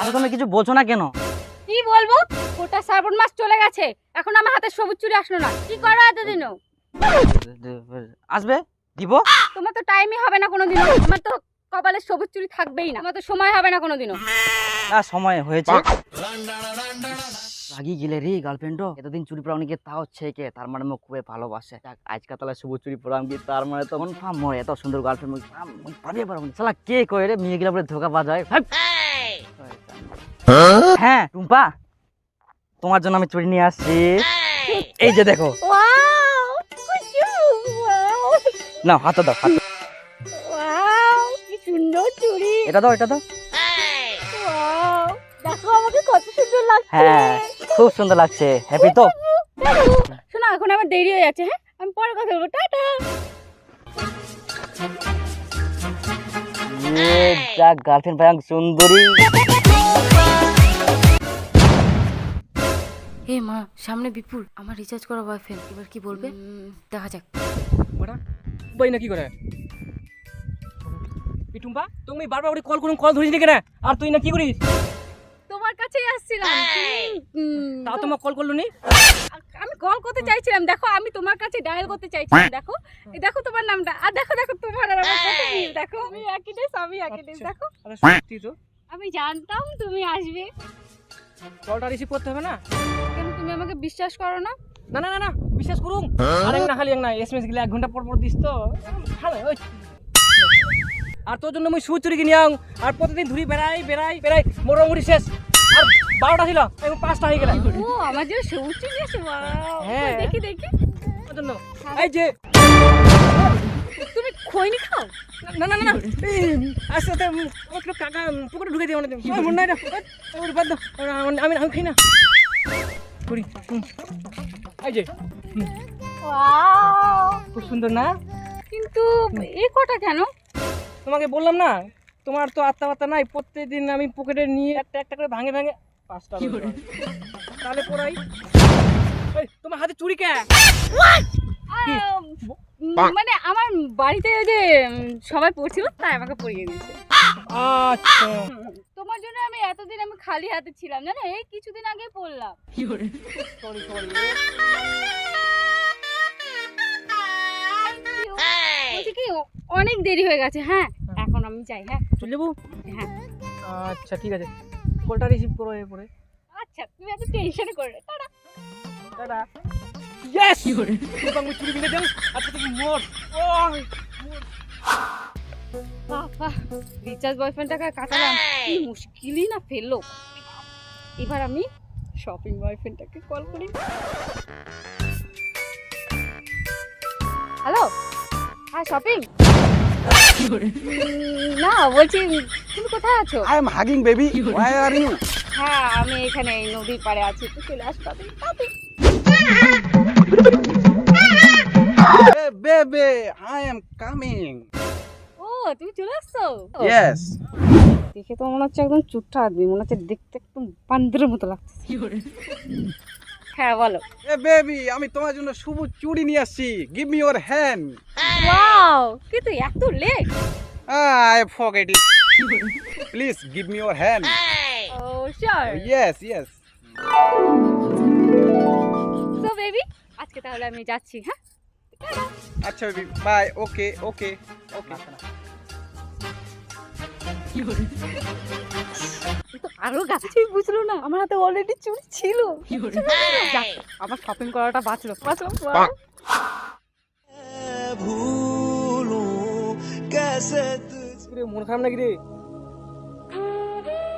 আর তুমি কিছু বলছো না কেন? কি বলবো, গোটা শ্রাবণ মাস চলে গেছে, এখন আমার হাতে সবুজ চুড়ি আসলো না। কি করো এতদিনও? আসবে, দিব। তোমার তো টাইমই হবে না কোনোদিনও। আমার তো কপালে সবুজ চুড়ি থাকবেই না। আমার তো সময় হবে না কোনোদিনও। না, সময় হয়েছে। রাগি গেলে রে গার্লফ্রেন্ড, এতদিন চুরি পরা অনেকে তা হচ্ছে কে, তার মানে মোক খুবই ভালোবাসে। আজকে তাহলে সবুজ চুরি পরাম কি, তার মানে তো কনফার্ম মোর এত সুন্দর গার্লফ্রেন্ড পাবে পারবো। শালা কে কয় রে মেয়ে গেলে বলে ধোকা বাজ হয়। হ্যাঁ টুম্পা, তোমার জন্য আমি চুরি নিয়ে আসছি। এই যে দেখো। ওয়াও, না হাতে দাও, হাতে। ওয়াও, কি সুন্দর চুড়ি। এটা দাও, এটা দাও। ওয়াও, দেখো আমাকে কত সুন্দর লাগছে। হ্যাঁ খুব সুন্দর লাগছে। হ্যাপি তো? শোনো, এখন আমার দেরি হয়ে যাচ্ছে। হ্যাঁ, আমি পরে কথা বলবো। টাটা। যা গার্লফ্রেন্ড পাই সুন্দরী। হে মা, সামনে বিপুল, আমার রিচার্জ করা বয়ফ্রেন্ড। এবার কি বলবে দেখা যাক। ওটা বই না কি করে পিটুম্পা, তুমি বারবার ওরে কল করুন, কল ধরিস না কেন? আর তুই না কি করিস? তোমার কাছেই আসছিলাম। তাও তোমার কল করলো নি? আমি কল করতে চাইছিলাম, দেখো আমি তোমার কাছে ডায়াল করতে চাইছিলাম। দেখো এই দেখো তোমার নামটা, আর দেখো দেখো তোমার আর আমার কত মিল। দেখো আমি একই ড্রেস, আমি একই ড্রেস। দেখো আরে সত্যি তো, আমি জানতাম তুমি আসবে। কলটা রিসিভ করতে হবে না? কেন তুমি আমাকে বিশ্বাস করো না? না না না না, বিশ্বাস করুন। আর এক না খালি এক না, এসএমএস গেলে 1 ঘন্টা পর পর দিস তো ভালো। আর তোর জন্য মুই সুচ চুরি কিনি আং, আর প্রতিদিন ধুরি বেড়াই বেড়াই বেড়াই মোটামুটি শেষ। আর 12টা ছিল, এখন 5টা হয়ে গেল। ও আমার জন্য সবুজ চুড়ি আছে। ওয়াও, হ্যাঁ। দেখি দেখি। তোর জন্য এই যে। তুমি খৈনি খাও? না না না না, আস্তে আস্তে একটু কাকা পুকুরে ঢুকে দিও না। মনে নাই না, ওর বাদ দাও। আমি আমি খাই না করি। এই যে ওয়াও, খুব সুন্দর না? কিন্তু এই কটা কেন? তোমাকে বললাম না, তোমার তো আত্মা বাত্তা নাই। প্রত্যেকদিন আমি পকেটে নিয়ে একটা একটা করে ভাঙে ভাঙে 5টা তাহলে পড়াই। এই তোমার হাতে চুরি কে? মানে আমার বাড়িতে ওই যে সবাই পড়ছিল, তাই আমাকে পড়িয়ে দিয়েছে। আচ্ছা তোমার জন্য আমি এতদিন আমি খালি হাতে ছিলাম, জানো, এই কিছুদিন আগে পড়লাম। Sorry sorry. বলছি কি, অনেক দেরি হয়ে গেছে। হ্যাঁ, এখন আমি যাই। হ্যাঁ চলে যাবো? হ্যাঁ। আচ্ছা ঠিক আছে, কলটা রিসিভ করো এরপরে। আচ্ছা, তুমি এত টেনশন করো না। টাটা। টাটা। ইয়েস আমি চুরি কিনে দেব। আচ্ছা তুমি মোর বাবা, রিচার্জ বয়ফ্রেন্ডটাকে কাটালাম, কি মুশকিলই না ফেললো। এবার আমি শপিং বয়ফ্রেন্ডটাকে কল করি। হ্যালো, হ্যাঁ শপিং। না বলছি, তুমি কোথায় আছো? I am hugging baby. Why are you? হ্যাঁ, আমি এখানে এই নদীর পাড়ে আছি, তো চলে আসো তাড়াতাড়ি। Hey baby, I am coming. ও তুমি চলে আসছো? Yes. দেখে তো মনে হচ্ছে একদম চুট্টা আদমি, মনে হচ্ছে দেখতে একদম বান্দরের মতো লাগছে। হ্যাঁ বলো। Hey baby, আমি তোমার জন্য সবুজ চুড়ি নিয়ে আসছি। Give me your hand. Wow, কিন্তু এত late. I forget it. Please give me your hand. Oh sure. Yes, yes. So baby, আজকে তাহলে আমি যাচ্ছি। হ্যাঁ আচ্ছা baby, bye. Okay, okay, okay. তো আরো গাছে বুঝলো না, আমার হাতে অলরেডি চুড়ি ছিল। যাক, আমার শপিং করাটা বাঁচলো। রে মন খারাপ নাকি রে?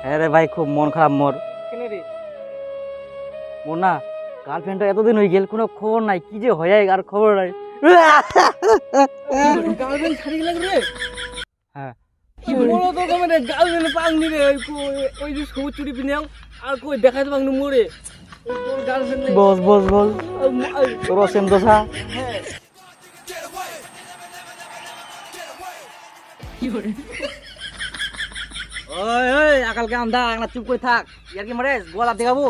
হ্যাঁ রে ভাই, খুব মন খারাপ মোর। কেন রে? মোর না গার্লফ্রেন্ডটা এতদিন হয়ে গেল, কোনো খবর নাই। কি যে হয় আর খবর নাই। গার্লফ্রেন্ড ছাড়িয়ে গেল রে? হ্যাঁ। কি বলো তো, তোমার গার্লফ্রেন্ড পাগনি রে। ওই যে সবুজ চুড়ি পিনে আর কই দেখাতে পাগনি মোরে। তোর গার্লফ্রেন্ড বস বস বল, তোর সেম দশা। ওই ওই আকালকে আন্দা না, চুপ করে থাক। ইয়ার কি মারে গোলা দেখাবো?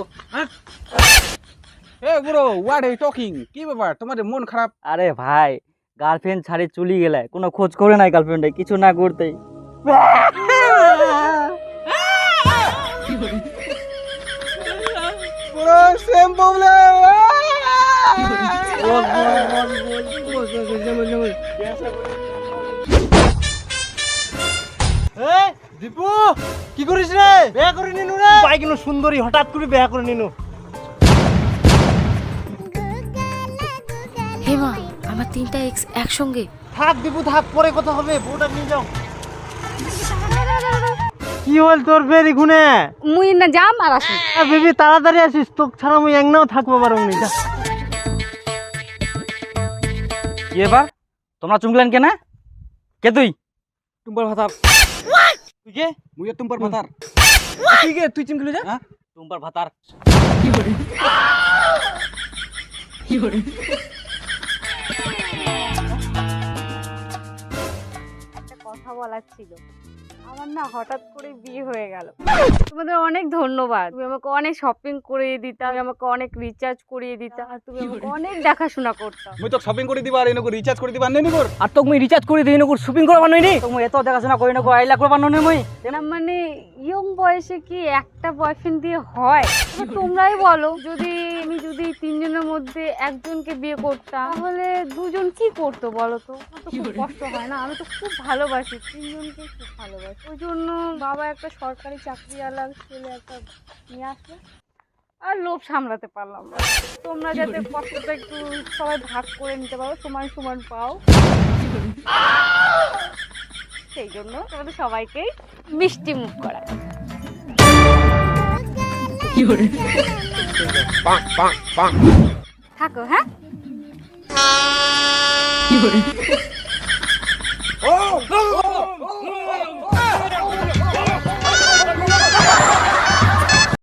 Hey bro, what are you talking? কি ব্যাপার, তোমাদের মন খারাপ? আরে ভাই, গার্লফ্রেন্ড ছাড়ি চলে গেলে কোনো খোঁজ করে নাই গার্লফ্রেন্ডে, কিছু না করতেই বাবলে দীপু কি করিস রে? বিয়ে করে নিনু রে? পাই কিনো সুন্দরী হঠাৎ করে বিয়ে করে নিনু। হে মা, আমার 3টা এক্স একসঙ্গে। থাক দীপু থাক, পরে কথা হবে, বউটা নিয়ে যাও। কি হল তোর বেরি গুনে? মুই না যাম আর আসি। বেবি তাড়াতাড়ি আসিস, তোক ছাড়া মুই একনাও থাকবো পারো নি। যা কি এবার তোমরা চুমকিলেন কেন? কে তুই? টুম্পার ভাতার। তুই কে? মুই তুমপার ভাতার। তুই কে? তুই চিমকিলি যা। টুম্পার ভাতার। একটা কথা বলার ছিল। আমার না হঠাৎ করে বিয়ে হয়ে গেল। তোমাদের অনেক ধন্যবাদ, তুমি আমাকে অনেক শপিং করিয়ে দিতা, তুমি আমাকে অনেক রিচার্জ করিয়ে দিতা, আর তুমি আমাকে অনেক দেখাশোনা করতা। মুই তো শপিং করে দিবা আর এনকো রিচার্জ করে দিবা নেনি কর। আর তোকে মুই রিচার্জ করে দিই নকর শপিং করবার নইনি। তুমি এত দেখাশোনা করি না, আইলা করবার নয় মই। না মানে ইয়ং বয়সে কি একটা বয়ফ্রেন্ড দিয়ে হয়? এবার তোমরাই বলো, যদি আমি তিনজনের মধ্যে একজনকে বিয়ে করতাম তাহলে দুজন কি করতো বলো তো? আমার তো খুব কষ্ট হয় না? আমি তো খুব ভালোবাসি, তিনজনকে খুব ভালোবাসি। ওই জন্য বাবা একটা সরকারি চাকরিওয়ালা ছেলে একটা নিয়ে আসলো, আর লোভ সামলাতে পারলাম না। তোমরা যাতে কষ্টটা একটু সবাই ভাগ করে নিতে পারো, সমান সমান পাও, সেই জন্য তোমাদের সবাইকেই মিষ্টি মুখ করা। থাকো হ্যাঁ।